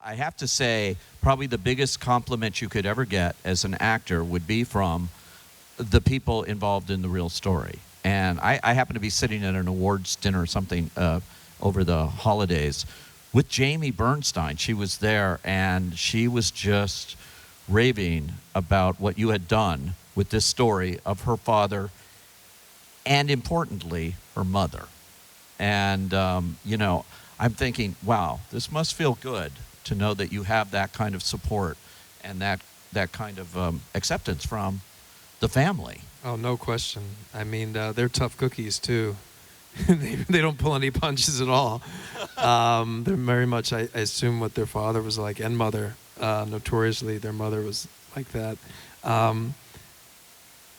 I have to say, probably the biggest compliment you could ever get as an actor would be from the people involved in the real story. And I happen to be sitting at an awards dinner or something over the holidays with Jamie Bernstein. She was there, and she was just raving about what you had done with this story of her father and, importantly, her mother. And, I'm thinking, wow, this must feel good to know that you have that kind of support and that kind of acceptance from the family. Oh, no question. I mean, they're tough cookies, too. they don't pull any punches at all. They're very much, I assume, what their father was like, and mother. Notoriously, their mother was like that.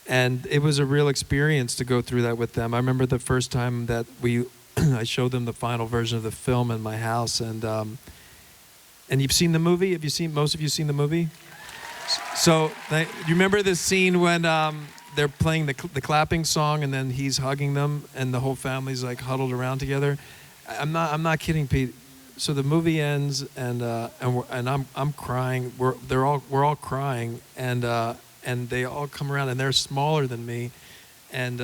And it was a real experience to go through that with them. I remember the first time that I showed them the final version of the film in my house, and you've seen the movie? Most of you seen the movie? So, you remember this scene when they're playing the clapping song, and then he's hugging them, and the whole family's like huddled around together? I'm not kidding, Pete. So the movie ends, and I'm crying. We're all crying, and they all come around, and they're smaller than me, and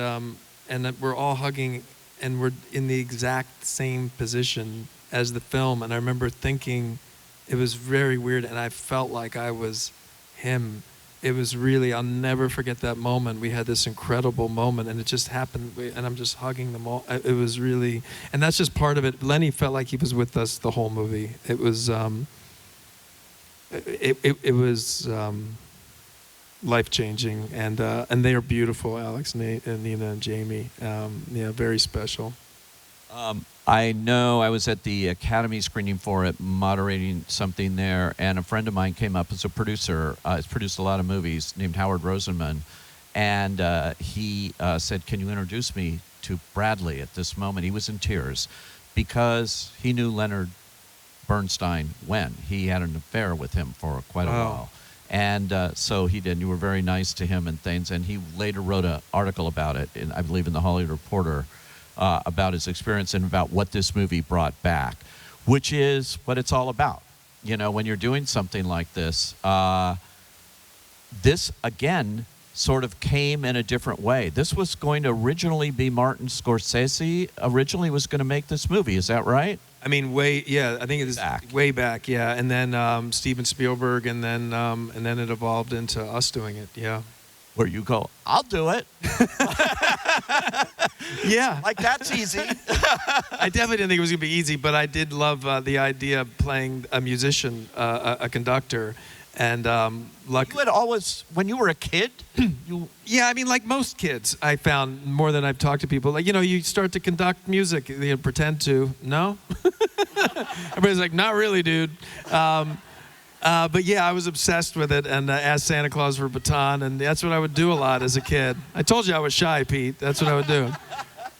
we're all hugging, and we're in the exact same position as the film. And I remember thinking, it was very weird, and I felt like I was him. It was really, I'll never forget that moment. We had this incredible moment, and it just happened, and I'm just hugging them all. It was really, and that's just part of it. Lenny felt like he was with us the whole movie. It was, it was life-changing, and they are beautiful, Alex, Nina, and Jamie. Very special. I know I was at the Academy screening for it, moderating something there, and a friend of mine came up as a producer. He's produced a lot of movies, named Howard Rosenman, and he said, "Can you introduce me to Bradley at this moment?" He was in tears because he knew Leonard Bernstein when. He had an affair with him for quite a while. And so he did. You were very nice to him and things, and he later wrote an article about it, I believe in the Hollywood Reporter, about his experience and about what this movie brought back, which is what it's all about. When you're doing something like this, this, again, sort of came in a different way. This was going to originally be Martin Scorsese originally was going to make this movie. Is that right? I mean, I think it was way back, yeah. And then Steven Spielberg, and then it evolved into us doing it, yeah. Where you go, I'll do it. Yeah. Like, that's easy. I definitely didn't think it was going to be easy, but I did love the idea of playing a musician, a conductor. And you had always, when you were a kid, Yeah, I mean, like most kids, I found, more than I've talked to people, like, you start to conduct music, you pretend to. No? Everybody's like, not really, dude. But yeah, I was obsessed with it, and asked Santa Claus for a baton, and that's what I would do a lot as a kid. I told you I was shy, Pete. That's what I would do.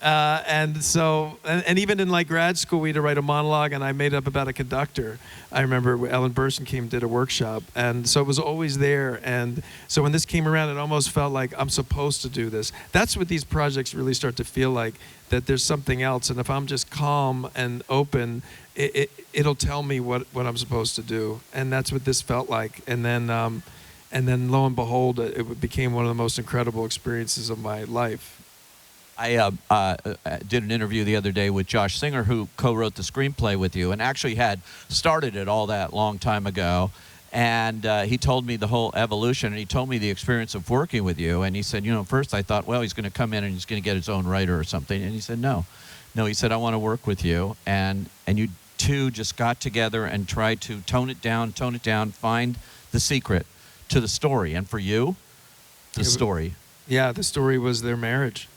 And so, and even in like grad school, we had to write a monologue, and I made up about a conductor. I remember Ellen Burstyn came and did a workshop, and so it was always there. And so when this came around, it almost felt like I'm supposed to do this. That's what these projects really start to feel like, that there's something else. And if I'm just calm and open, it'll tell me what I'm supposed to do. And that's what this felt like. And then lo and behold, it became one of the most incredible experiences of my life. I did an interview the other day with Josh Singer, who co-wrote the screenplay with you and actually had started it all that long time ago. And he told me the whole evolution, and he told me the experience of working with you. And he said, first I thought, well, he's going to come in and he's going to get his own writer or something. And he said, no, he said, I want to work with you. And you two just got together and tried to tone it down, find the secret to the story. And for you, the story. Yeah, the story was their marriage.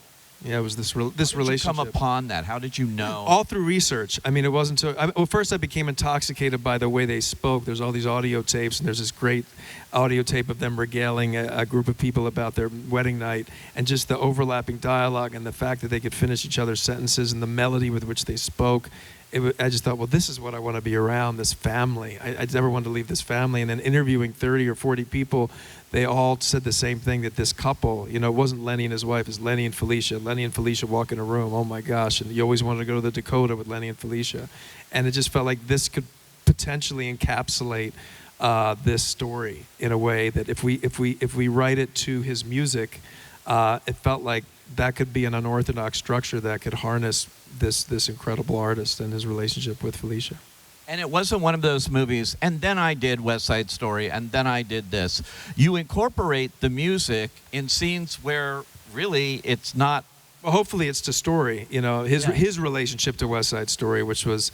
Yeah, it was this relationship. How did you come upon that? How did you know? All through research. I mean, it wasn't until... first I became intoxicated by the way they spoke. There's all these audio tapes, and there's this great audio tape of them regaling a group of people about their wedding night, and just the overlapping dialogue and the fact that they could finish each other's sentences and the melody with which they spoke. I just thought, well, this is what I want to be around, this family. I never wanted to leave this family. And then interviewing 30 or 40 people, they all said the same thing, that this couple, it wasn't Lenny and his wife, it's Lenny and Felicia. Lenny and Felicia walk in a room, oh my gosh, and you always wanted to go to the Dakota with Lenny and Felicia. And it just felt like this could potentially encapsulate this story in a way that if we write it to his music, it felt like that could be an unorthodox structure that could harness this incredible artist and his relationship with Felicia. And it wasn't one of those movies, and then I did West Side Story, and then I did this. You incorporate the music in scenes where really it's not. Well, hopefully it's the story, you know, his relationship to West Side Story, which was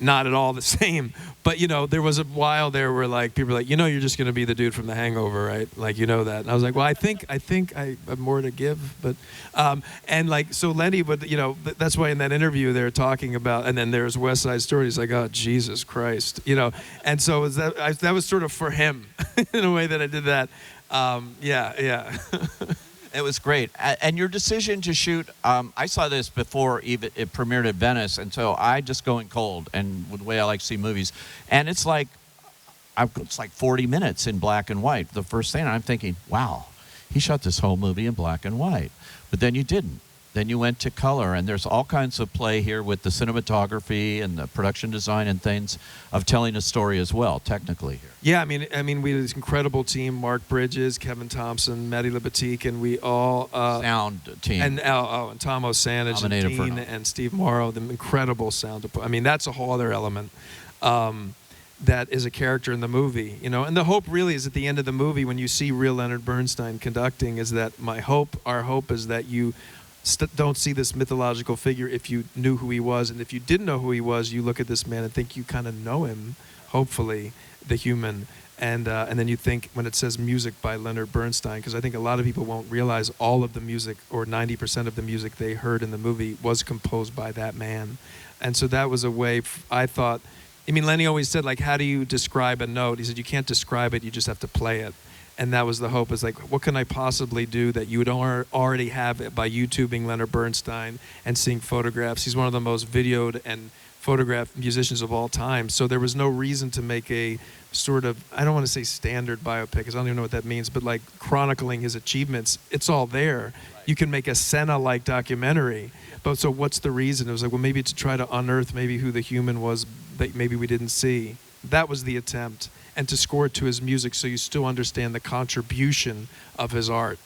not at all the same. But, you know, there was a while there where, like, people were like, you know, you're just going to be the dude from The Hangover, right? Like, you know that. And I was like, well, I think I have more to give. But, and, like, so Lenny would, you know, that's why in that interview they're talking about, and then there's West Side Story. He's like, oh, Jesus Christ, you know. And so that was sort of for him in a way that I did that. Yeah. It was great. And your decision to shoot, I saw this before even it premiered at Venice, and so I just go in cold, and with the way I like to see movies. And it's like 40 minutes in black and white, the first thing. And I'm thinking, wow, he shot this whole movie in black and white. But then you didn't. Then you went to color, and there's all kinds of play here with the cinematography and the production design and things of telling a story as well, technically here. Yeah, I mean, we had this incredible team: Mark Bridges, Kevin Thompson, Maddie Libatique, and we all sound team, and Tom Osanage and Dean and Steve Morrow, the incredible sound. I mean, that's a whole other element that is a character in the movie, you know. And the hope really is at the end of the movie when you see real Leonard Bernstein conducting, is that our hope is that you don't see this mythological figure if you knew who he was, and if you didn't know who he was, you look at this man and think you kind of know him, hopefully, the human, and then you think when it says music by Leonard Bernstein, because I think a lot of people won't realize all of the music, or 90% of the music they heard in the movie was composed by that man. And so that was a way, I thought, I mean, Lenny always said, like, how do you describe a note? He said, you can't describe it, you just have to play it. And that was the hope, is like, what can I possibly do that you would already have it by YouTubing Leonard Bernstein and seeing photographs? He's one of the most videoed and photographed musicians of all time. So there was no reason to make a sort of, I don't want to say standard biopic, because I don't even know what that means, but like chronicling his achievements. It's all there. Right. You can make a Senna-like documentary. But so what's the reason? It was like, well, maybe to try to unearth maybe who the human was that maybe we didn't see. That was the attempt. And to score it to his music so you still understand the contribution of his art.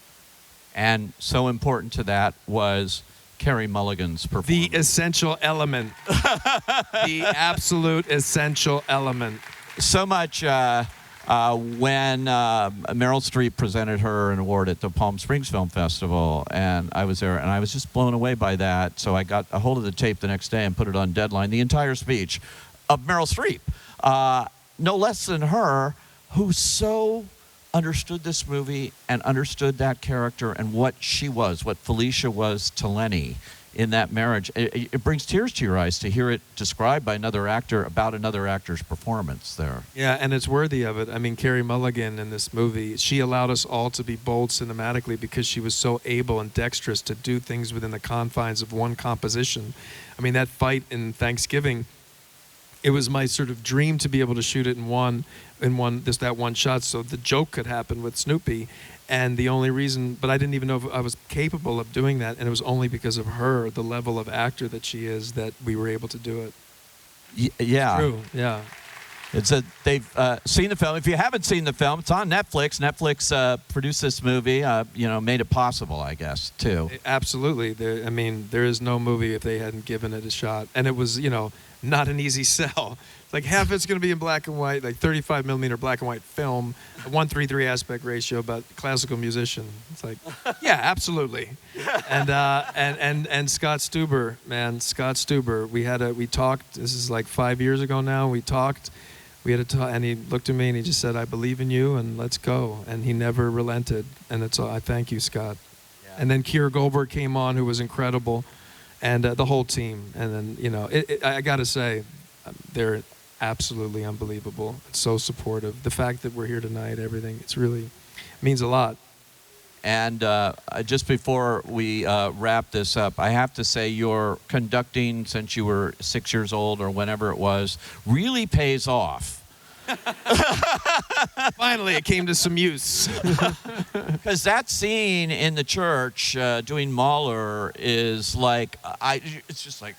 And so important to that was Carrie Mulligan's performance. The essential element. The absolute essential element. So much when Meryl Streep presented her an award at the Palm Springs Film Festival, and I was there, and I was just blown away by that. So I got a hold of the tape the next day and put it on Deadline, the entire speech of Meryl Streep. No less than her, who so understood this movie and understood that character and what she was, what Felicia was to Lenny in that marriage. It brings tears to your eyes to hear it described by another actor about another actor's performance there. Yeah, and it's worthy of it. I mean, Carrie Mulligan in this movie, she allowed us all to be bold cinematically because she was so able and dexterous to do things within the confines of one composition. I mean, that fight in Thanksgiving, it was my sort of dream to be able to shoot it that one shot, so the joke could happen with Snoopy. And the only reason, but I didn't even know if I was capable of doing that, and it was only because of her, the level of actor that she is, that we were able to do it. Yeah. It's true. Yeah. It's they've seen the film. If you haven't seen the film, it's on Netflix. Netflix produced this movie, made it possible, I guess, too. Absolutely. There is no movie if they hadn't given it a shot. And it was, not an easy sell. Like half it's going to be in black and white, like 35 millimeter black and white film, a 1:3 aspect ratio, about classical musician. It's like, yeah, absolutely. And Scott Stuber, we talked. This is like 5 years ago now. We talked. We had a talk, and he looked at me and he just said, "I believe in you, and let's go." And he never relented. And it's all. I thank you, Scott. Yeah. And then Keir Goldberg came on, who was incredible, and the whole team. And then I got to say, they're absolutely unbelievable. It's so supportive. The fact that we're here tonight, everything, it's really means a lot. And just before we wrap this up, I have to say your conducting since you were 6 years old or whenever it was really pays off. Finally, it came to some use. Because that scene in the church doing Mahler is like, it's just like,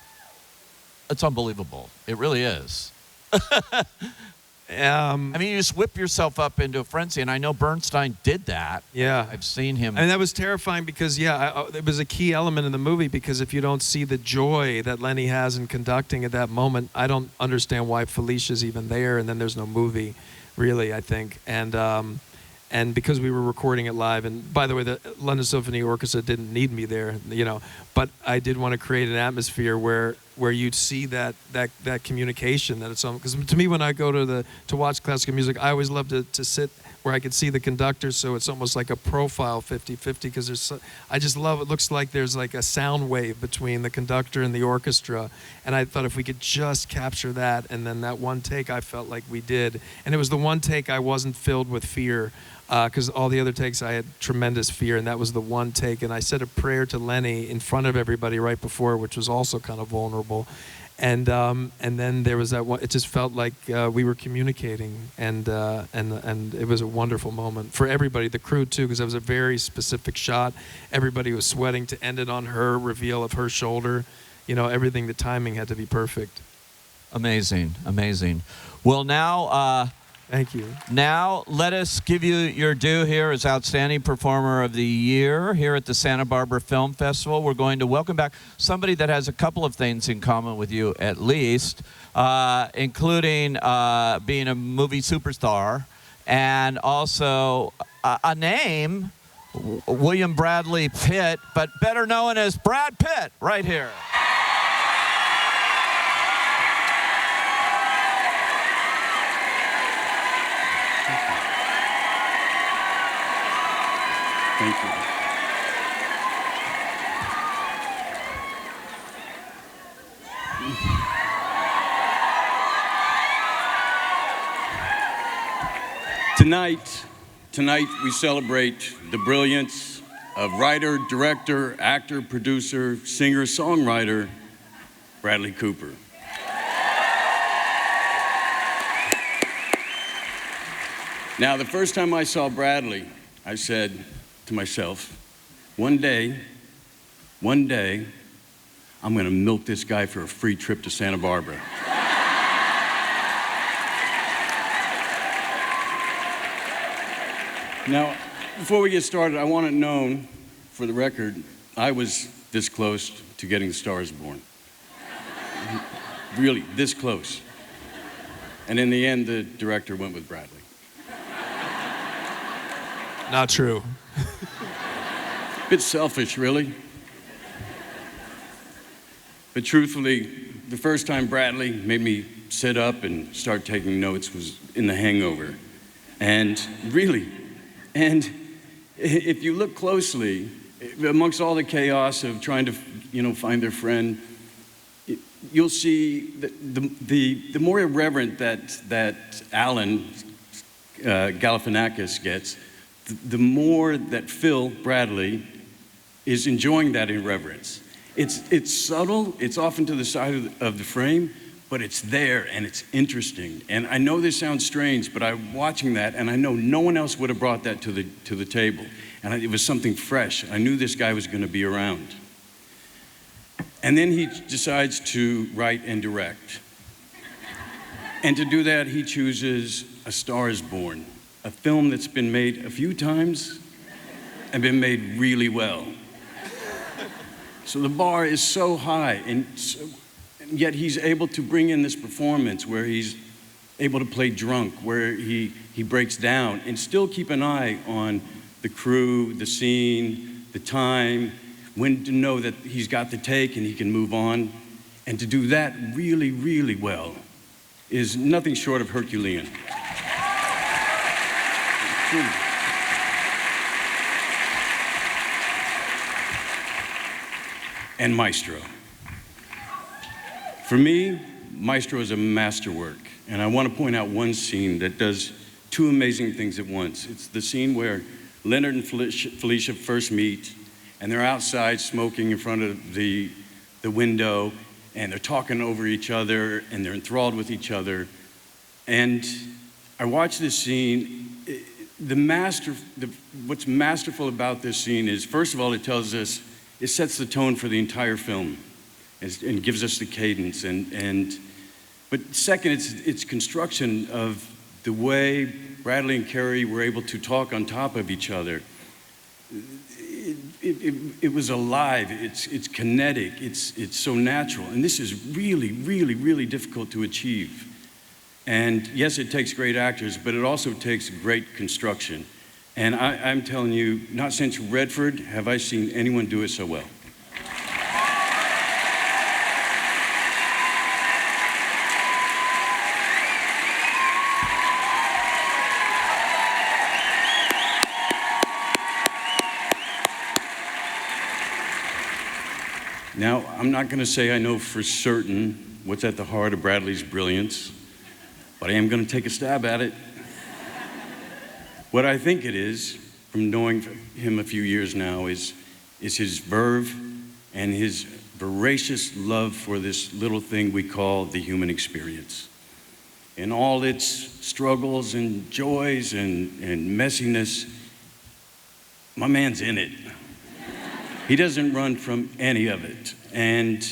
it's unbelievable. It really is. I mean, you just whip yourself up into a frenzy, and I know Bernstein did that. Yeah. I've seen him. And that was terrifying because, it was a key element in the movie, because if you don't see the joy that Lenny has in conducting at that moment, I don't understand why Felicia's even there, and then there's no movie, really, I think. And because we were recording it live, and by the way, the London Symphony Orchestra didn't need me there, but I did want to create an atmosphere where you'd see that communication that it's on. Because to me, when I go to watch classical music, I always love to sit where I could see the conductor, so it's almost like a profile 50-50, because I just love it. Looks like there's like a sound wave between the conductor and the orchestra, and I thought if we could just capture that, and then that one take, I felt like we did. And it was the one take I wasn't filled with fear, because all the other takes I had tremendous fear, and that was the one take. And I said a prayer to Lenny in front of everybody right before, which was also kind of vulnerable. And then there was that one. It just felt like we were communicating, and it was a wonderful moment for everybody, the crew too, because it was a very specific shot. Everybody was sweating to end it on her reveal of her shoulder. Everything. The timing had to be perfect. Amazing, amazing. Well, now. Thank you. Now, let us give you your due here as Outstanding Performer of the Year here at the Santa Barbara Film Festival. We're going to welcome back somebody that has a couple of things in common with you, at least, including being a movie superstar and also a name, William Bradley Pitt, but better known as Brad Pitt, right here. Thank you. Tonight we celebrate the brilliance of writer, director, actor, producer, singer, songwriter, Bradley Cooper. Now, the first time I saw Bradley, I said to myself, one day, I'm going to milk this guy for a free trip to Santa Barbara. Now, before we get started, I want it known, for the record, I was this close to getting *Star is Born*. Really, this close. And in the end, the director went with Bradley. Not true. A bit selfish, really. But truthfully, the first time Bradley made me sit up and start taking notes was in The Hangover. And if you look closely, amongst all the chaos of trying to, find their friend, you'll see the more irreverent that Alan Galifianakis gets, the more that Phil Bradley is enjoying that irreverence. It's subtle, it's often to the side of the frame, but it's there and it's interesting. And I know this sounds strange, but I'm watching that and I know no one else would have brought that to the table. And it was something fresh. I knew this guy was going to be around. And then he decides to write and direct. And to do that, he chooses *A Star is Born*, a film that's been made a few times and been made really well. So the bar is so high, and yet he's able to bring in this performance where he's able to play drunk, where he breaks down, and still keep an eye on the crew, the scene, the time, when to know that he's got the take and he can move on. And to do that really, really well is nothing short of Herculean. And Maestro. For me, Maestro is a masterwork, and I want to point out one scene that does two amazing things at once. It's the scene where Leonard and Felicia first meet, and they're outside smoking in front of the window, and they're talking over each other, and they're enthralled with each other. And I watch this scene. What's masterful about this scene is, first of all, it sets the tone for the entire film and gives us the cadence. And But second, it's construction of the way Bradley and Carrie were able to talk on top of each other. It was alive, it's kinetic, it's so natural. And this is really, really, really difficult to achieve. And yes, it takes great actors, but it also takes great construction. And I'm telling you, not since Redford have I seen anyone do it so well. Now, I'm not going to say I know for certain what's at the heart of Bradley's brilliance, but I am going to take a stab at it. What I think it is, from knowing him a few years now, is his verve and his voracious love for this little thing we call the human experience. In all its struggles and joys and messiness, my man's in it. He doesn't run from any of it. And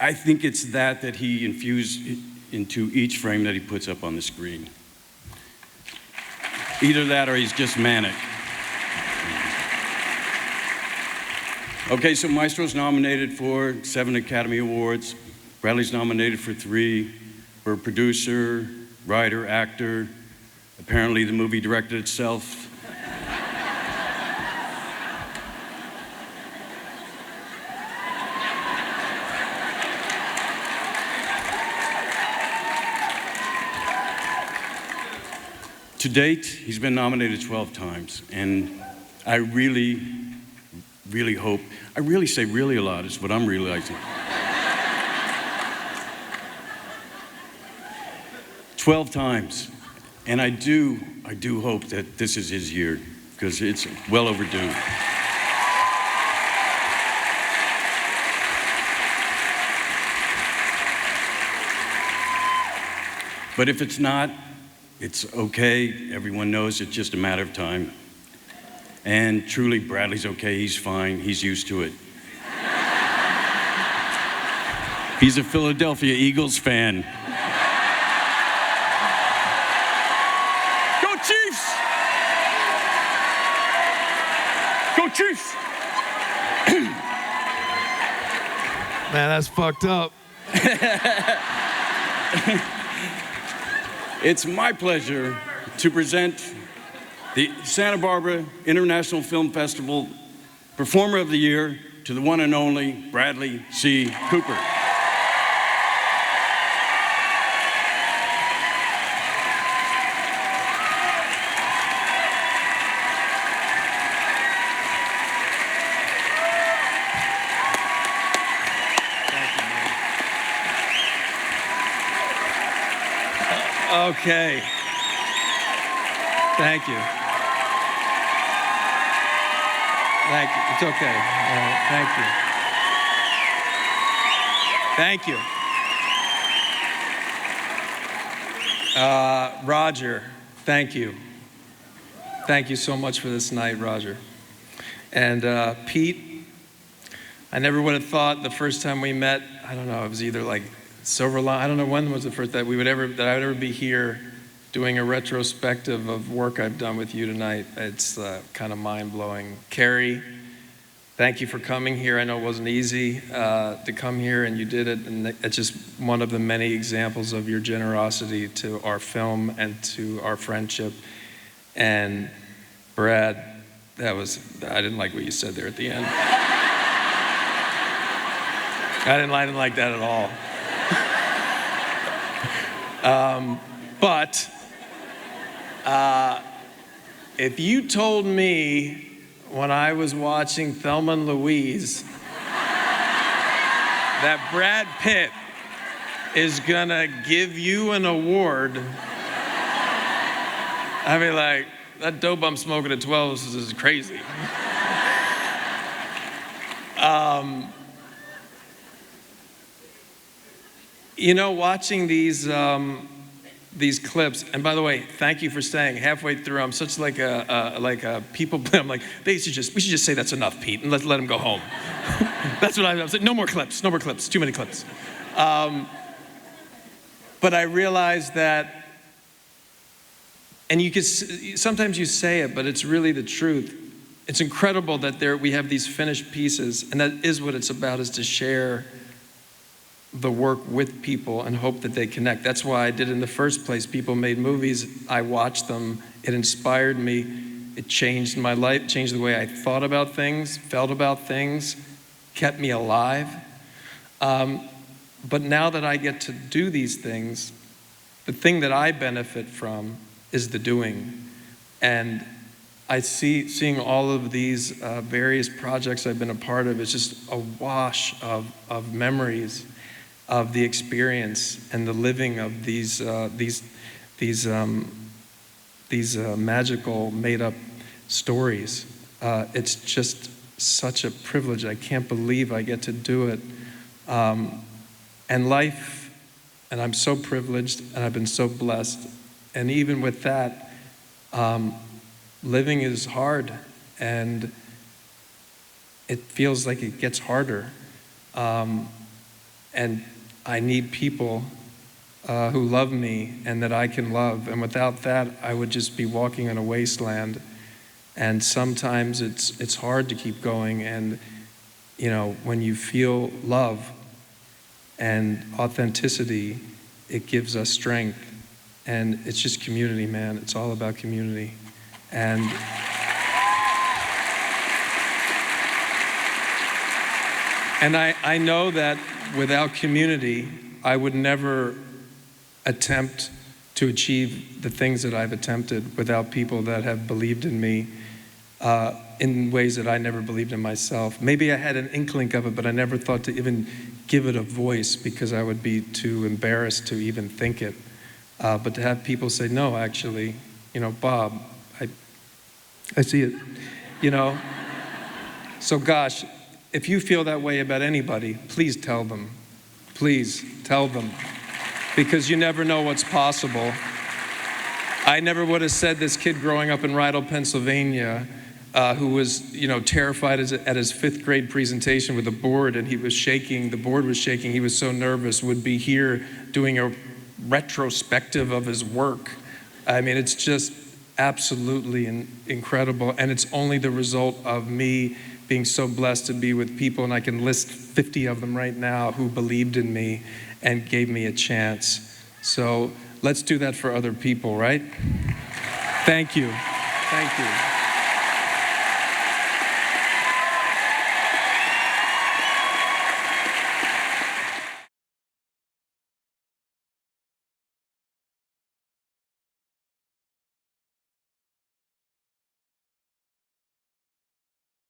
I think it's that he infused into each frame that he puts up on the screen. Either that or he's just manic. Okay, so Maestro's nominated for 7 Academy Awards. Bradley's nominated for 3, for producer, writer, actor. Apparently the movie directed itself. To date, he's been nominated 12 times, and I really, really hope, I really say really a lot is what I'm realizing. 12 times, and I do hope that this is his year, because it's well overdue. But if it's not, it's okay. Everyone knows it's just a matter of time. And truly, Bradley's okay. He's fine. He's used to it. He's a Philadelphia Eagles fan. Go Chiefs! Go Chiefs! Man, that's fucked up. It's my pleasure to present the Santa Barbara International Film Festival Performer of the Year to the one and only Bradley C. Cooper. Okay. Thank you. Thank you. It's okay. Thank you. Thank you. Roger, thank you. Thank you so much for this night, Roger. And Pete, I never would have thought the first time we met, I don't know, it was either like Silver Line, I don't know when was the first that I would ever be here doing a retrospective of work I've done with you tonight. It's kind of mind-blowing. Carrie, thank you for coming here. I know it wasn't easy to come here, and you did it, and it's just one of the many examples of your generosity to our film and to our friendship. And Brad, I didn't like what you said there at the end. I didn't like that at all. But if you told me when I was watching Thelma and Louise that Brad Pitt is gonna give you an award, I'd be like, that dope I'm smoking at 12 is crazy. You know, watching these clips, and by the way, thank you for staying halfway through. I'm such like a people. I'm like, we should just say that's enough, Pete, and let him go home. That's what I'm saying. No more clips, too many clips. But I realized that, and sometimes you say it, but it's really the truth. It's incredible that we have these finished pieces, and that is what it's about, is to share the work with people and hope that they connect. That's why I did it in the first place. People made movies, I watched them, it inspired me, it changed my life, changed the way I thought about things, felt about things, kept me alive. But now that I get to do these things, the thing that I benefit from is the doing. And seeing all of these various projects I've been a part of is just a wash of memories of the experience and the living of these magical made-up stories. It's just such a privilege. I can't believe I get to do it. And life, and I'm so privileged, and I've been so blessed. And even with that, living is hard, and it feels like it gets harder. And I need people who love me and that I can love. And without that, I would just be walking in a wasteland. And sometimes it's hard to keep going. And, you know, when you feel love and authenticity, it gives us strength. And it's just community, man. It's all about community. And I know that without community, I would never attempt to achieve the things that I've attempted without people that have believed in me in ways that I never believed in myself. Maybe I had an inkling of it, but I never thought to even give it a voice because I would be too embarrassed to even think it. But to have people say, no, actually, you know, Bob, I see it, you know. So gosh, if you feel that way about anybody, please tell them. Please tell them. Because you never know what's possible. I never would have said this kid growing up in Rydell, Pennsylvania, who was, you know, terrified at his 5th grade presentation with the board, and he was shaking, the board was shaking, he was so nervous, would be here doing a retrospective of his work. I mean, it's just absolutely incredible, and it's only the result of me being so blessed to be with people, and I can list 50 of them right now who believed in me and gave me a chance. So let's do that for other people, right? Thank you. Thank you.